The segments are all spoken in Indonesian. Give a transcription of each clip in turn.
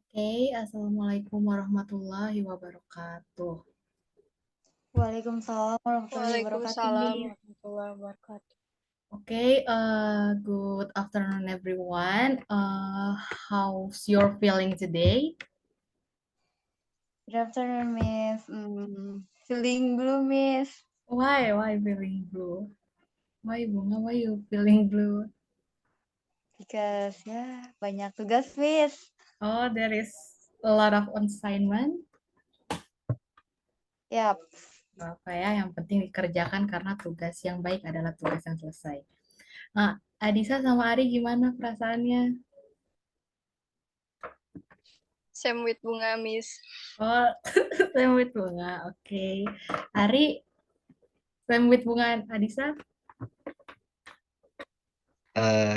Oke, Assalamualaikum warahmatullahi wabarakatuh. Waalaikumsalam warahmatullahi wabarakatuh, Oke, Mi. Waalaikumsalam warahmatullahi wabarakatuh. good afternoon everyone. How's your feeling today? Good afternoon, Miss. Feeling blue, Miss. Why feeling blue? Why Bunga? Why you feeling blue? Because banyak tugas, Miss. Oh, there is a lot of assignment. Yap. Apa ya? Yang penting dikerjakan karena tugas yang baik adalah tugas yang selesai. Nah, Adisa sama Ari gimana perasaannya? Same with Bunga, Miss. Oh, same with Bunga. Oke. Ari, same with Bunga Adisa.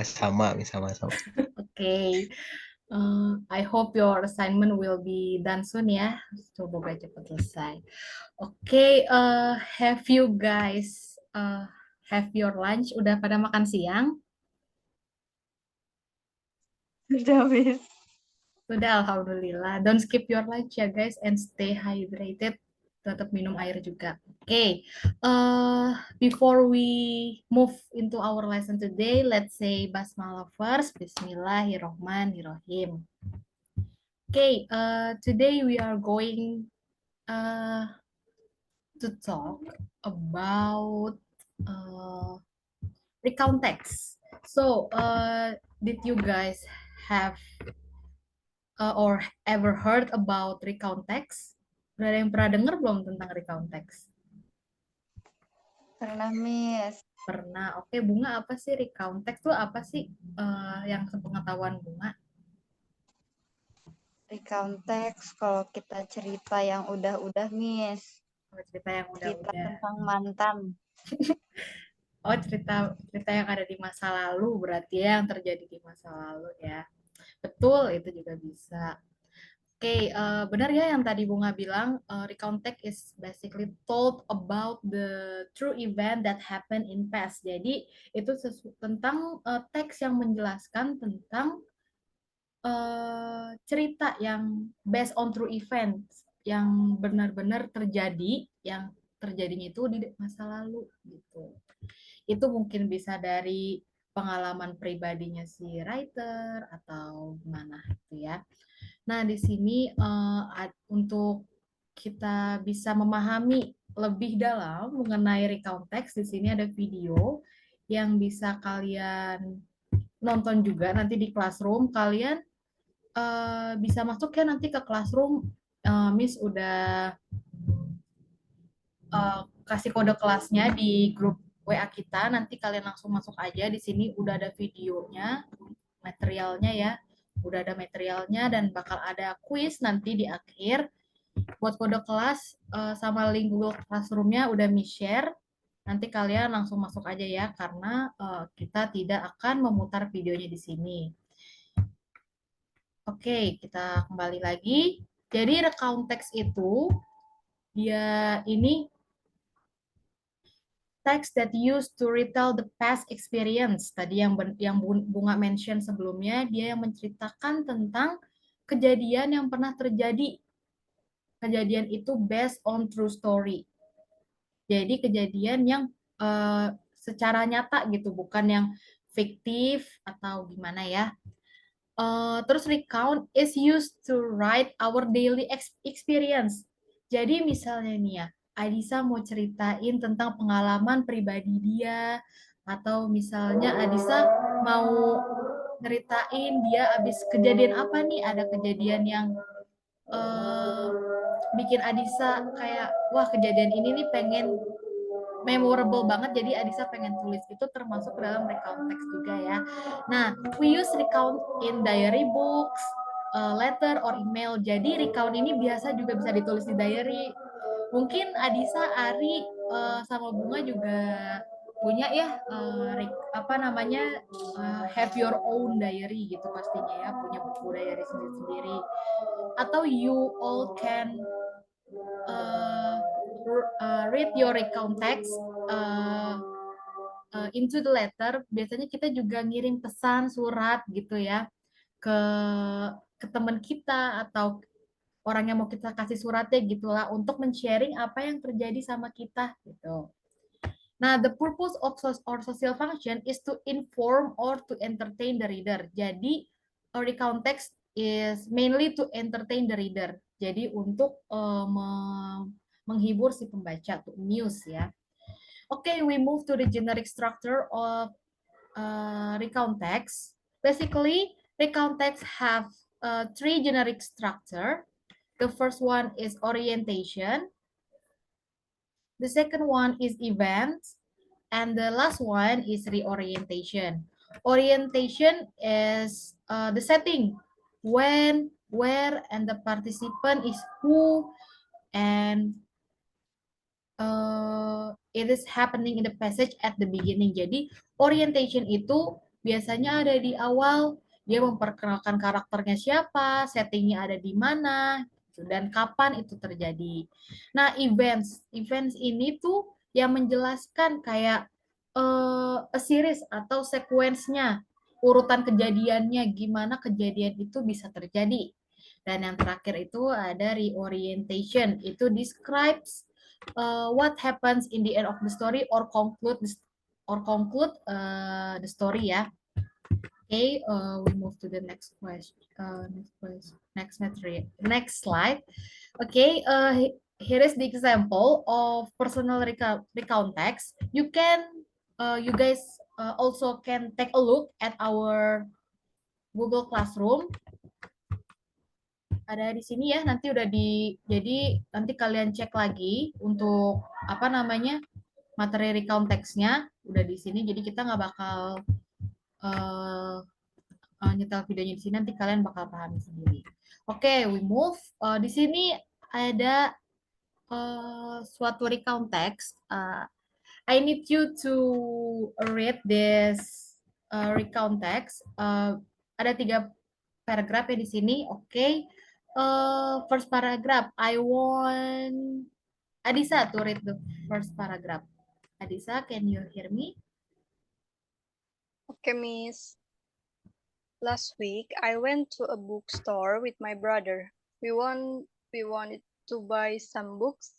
Sama, sama. Oke. I hope your assignment will be done soon ya. Semoga cepat selesai. Oke, have you guys have your lunch? Udah pada makan siang? Sudah, Miss. Sudah, alhamdulillah. Don't skip your lunch ya guys and stay hydrated. Tetap minum air juga. Oke, before we move into our lesson today, let's say basmalah first. Bismillahirrohmanirrohim. Okay, today we are going uh, to talk about uh, recount text. So, did you guys have or ever heard about recount text? Udah ada yang pernah dengar belum tentang recount text? Pernah, Miss. Pernah. Oke, Bunga, apa sih recount text tuh apa sih yang sepengetahuan Bunga? Recount text kalau kita cerita yang udah-udah, Miss. Oh, cerita yang Cerita udah-udah. tentang mantan. Oh, cerita cerita yang ada di masa lalu berarti ya, yang terjadi di masa lalu ya. Betul, itu juga bisa. Oke, benar ya yang tadi Bunga bilang, recount text is basically told about the true event that happened in past. Jadi, itu tentang teks yang menjelaskan tentang cerita yang based on true event, yang benar-benar terjadi, yang terjadinya itu di masa lalu gitu. Itu mungkin bisa dari pengalaman pribadinya si writer atau gimana gitu ya. Nah, di sini untuk kita bisa memahami lebih dalam mengenai recount text, di sini ada video yang bisa kalian nonton juga nanti di Classroom. Kalian bisa masuk ya nanti ke Classroom. Miss udah kasih kode kelasnya di grup WA kita. Nanti kalian langsung masuk aja. Di sini udah ada videonya, materialnya ya. Udah ada materialnya dan bakal ada quiz nanti di akhir. Buat kode kelas sama link Google Classroom-nya udah mi-share. Nanti kalian langsung masuk aja ya karena kita tidak akan memutar videonya di sini. Oke, kita kembali lagi. Jadi recount text itu dia ini text that used to retell the past experience. Tadi yang Bunga mention sebelumnya, dia yang menceritakan tentang kejadian yang pernah terjadi. Kejadian itu based on true story. Jadi kejadian yang secara nyata gitu, bukan yang fiktif atau gimana ya. Terus recount is used to write our daily experience. Jadi misalnya nih ya, Adisa mau ceritain tentang pengalaman pribadi dia, atau misalnya Adisa mau ceritain dia abis kejadian apa nih, ada kejadian yang uh, bikin Adisa kayak, wah kejadian ini nih pengen memorable banget, jadi Adisa pengen tulis, itu termasuk dalam recount text juga ya. Nah, we use recount in diary books, letter or email. Jadi recount ini biasa juga bisa ditulis di diary. Mungkin Adisa, Ari, sama Bunga juga punya ya apa namanya have your own diary gitu pastinya ya, punya buku diary sendiri-sendiri. Atau you all can uh, read your recount text into the letter. Biasanya kita juga ngirim pesan surat gitu ya ke ke teman kita atau orang yang mau kita kasih suratnya gitulah untuk men-sharing apa yang terjadi sama kita gitu. Nah, the purpose of social function is to inform or to entertain the reader. Jadi, recount text is mainly to entertain the reader. Jadi, untuk menghibur si pembaca, to amuse ya. Okay, we move to the generic structure of recount text. Basically, recount text have three generic structure. The first one is orientation. The second one is events. And the last one is reorientation. Orientation is the setting, when, where, and the participant is who, and it is happening in the passage at the beginning. Jadi orientation itu biasanya ada di awal, dia memperkenalkan karakternya siapa, settingnya ada di mana, dan kapan itu terjadi. Nah, events ini tuh yang menjelaskan kayak a series atau sequence-nya, urutan kejadiannya, gimana kejadian itu bisa terjadi. Dan yang terakhir itu ada reorientation, itu describes what happens in the end of the story or conclude the story ya. Okay, we move to the next question. Next slide. Okay, here is the example of personal recount text. You guys also can take a look at our Google Classroom. Ada di sini ya, nanti jadi nanti kalian cek lagi untuk apa namanya materi recount text-nya udah di sini, jadi kita nggak bakal nyetel videonya di sini, nanti kalian bakal pahami sendiri. Oke, we move. Di sini ada suatu recount text. I need you to read this recount text. Ada 3 paragraf ya di sini. Oke. First paragraph. I want Adisa to read the first paragraph. Adisa, can you hear me? Okay, Miss. Last week, I went to a bookstore with my brother. We wanted to buy some books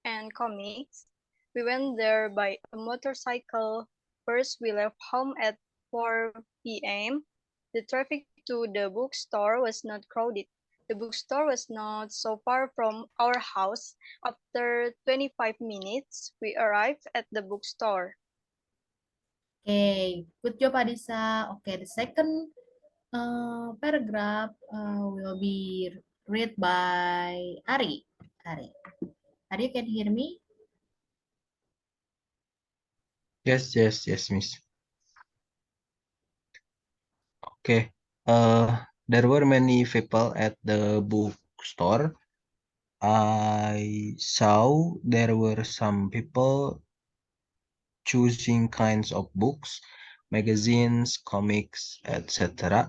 and comics. We went there by a motorcycle. First, we left home at 4 p.m. The traffic to the bookstore was not crowded. The bookstore was not so far from our house. After 25 minutes, we arrived at the bookstore. Okay, good job Adisa. Okay, the second paragraph will be read by Ari. Ari, can you hear me? Yes, Miss. Okay. There were many people at the bookstore. I saw there were some people choosing kinds of books, magazines, comics, etc.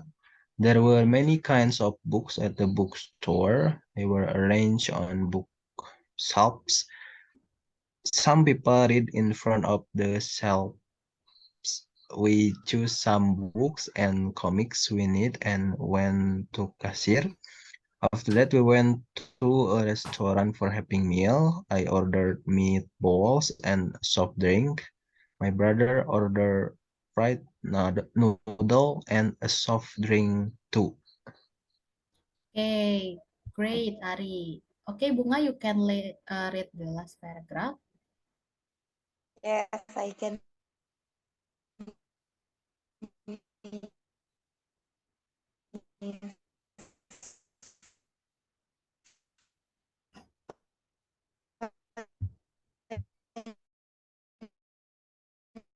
There were many kinds of books at the bookstore. They were arranged on bookshelves. Some people read in front of the shelves. We choose some books and comics we need and went to cashier. After that, we went to a restaurant for having meal. I ordered meatballs and soft drink. My brother ordered fried noodle and a soft drink too. Okay, great Ari. Okay, Bunga, you can read the last paragraph. Yes, I can.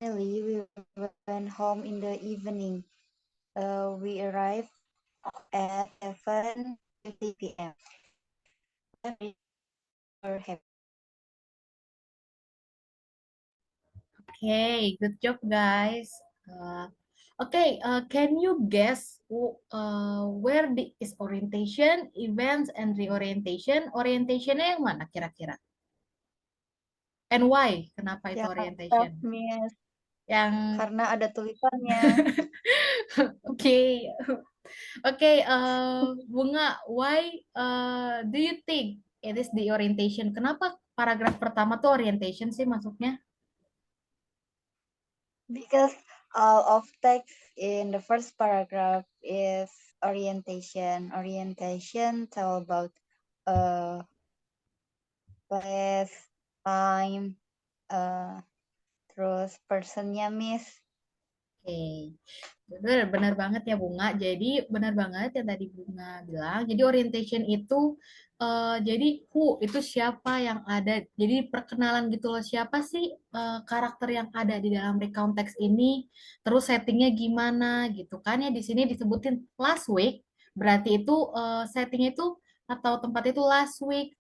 We went home in the evening. We arrived at 7:50 p.m. We were happy. Okay, good job guys. Okay, can you guess where is orientation, events, and reorientation? Orientationnya yang mana kira-kira? And why? Kenapa itu Ya, orientation? Yang karena ada tulisannya. Oke. Oke, Bunga, why do you think it is the orientation? Kenapa paragraf pertama tuh orientation sih masuknya? Because all of text in the first paragraph is orientation. Orientation tell about place, time, terus personnya, Miss. Oke, benar banget ya Bunga. Jadi benar banget yang tadi Bunga bilang. Jadi orientation itu jadi who itu siapa yang ada. Jadi perkenalan gitu loh siapa sih karakter yang ada di dalam recount text ini. Terus settingnya gimana gitu kan ya. Di sini disebutin last week. Berarti itu settingnya itu atau tempat itu last week.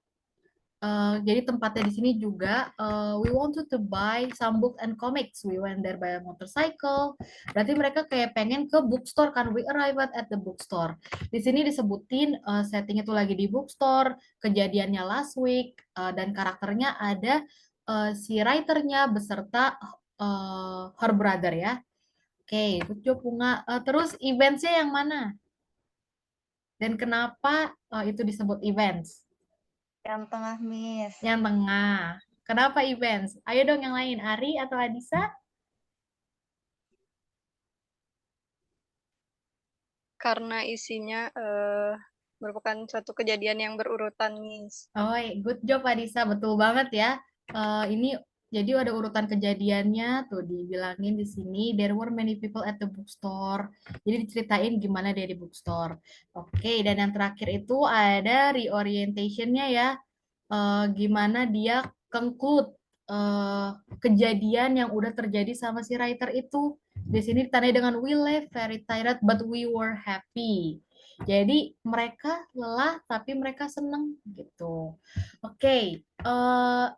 Jadi tempatnya di sini juga we wanted to buy some book and comics. We went there by a motorcycle. Berarti mereka kayak pengen ke bookstore kan. We arrived at the bookstore. Di sini disebutin setting itu lagi di bookstore, kejadiannya last week dan karakternya ada si writernya beserta her brother ya. Oke, good job Bunga. Terus eventsnya yang mana? Dan kenapa itu disebut events? Yang tengah, Miss. Yang tengah. Kenapa events? Ayo dong yang lain. Ari atau Adisa? Karena isinya merupakan suatu kejadian yang berurutan, Miss. Oh, good job Adisa. Betul banget ya. Ini jadi ada urutan kejadiannya tuh dibilangin di sini. There were many people at the bookstore. Jadi diceritain gimana dia di bookstore. Oke, dan yang terakhir itu ada reorientation-nya ya. Gimana dia conclude kejadian yang udah terjadi sama si writer itu. Di sini ditandai dengan we left very tired but we were happy. Jadi mereka lelah tapi mereka seneng gitu. Oke,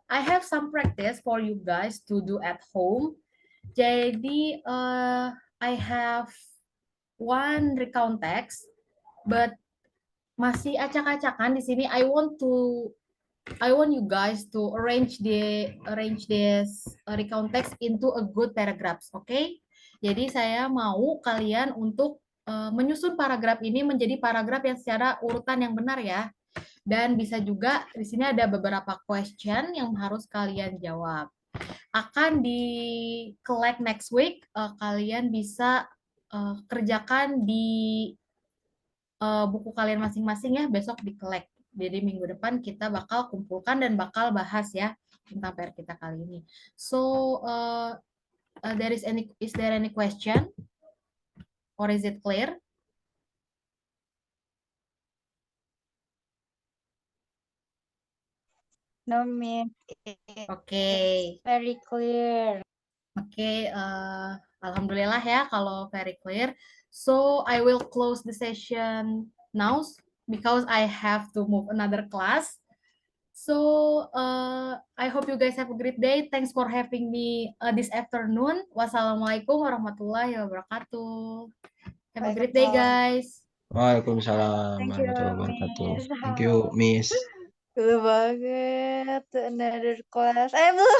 I have some practice for you guys to do at home. Jadi I have one recount text, but masih acak-acakan di sini. I want you guys to arrange this recount text into a good paragraphs, oke? Okay? Jadi saya mau kalian untuk menyusun paragraf ini menjadi paragraf yang secara urutan yang benar ya. Dan bisa juga di sini ada beberapa question yang harus kalian jawab. Akan di collect next week, kalian bisa kerjakan di buku kalian masing-masing ya, besok di collect. Jadi minggu depan kita bakal kumpulkan dan bakal bahas ya tentang PR kita kali ini. So, is there any question? Or is it clear? No, Miss. Oke. It's very clear. Oke, alhamdulillah ya kalau very clear. So I will close the session now because I have to move another class. So I hope you guys have a great day. Thanks for having me this afternoon. Wassalamualaikum warahmatullahi wabarakatuh. Have a great day, guys. Waalaikumsalam Thank you, warahmatullahi wabarakatuh. Miss. Thank you, Miss. Dulu banget to another class. Belum.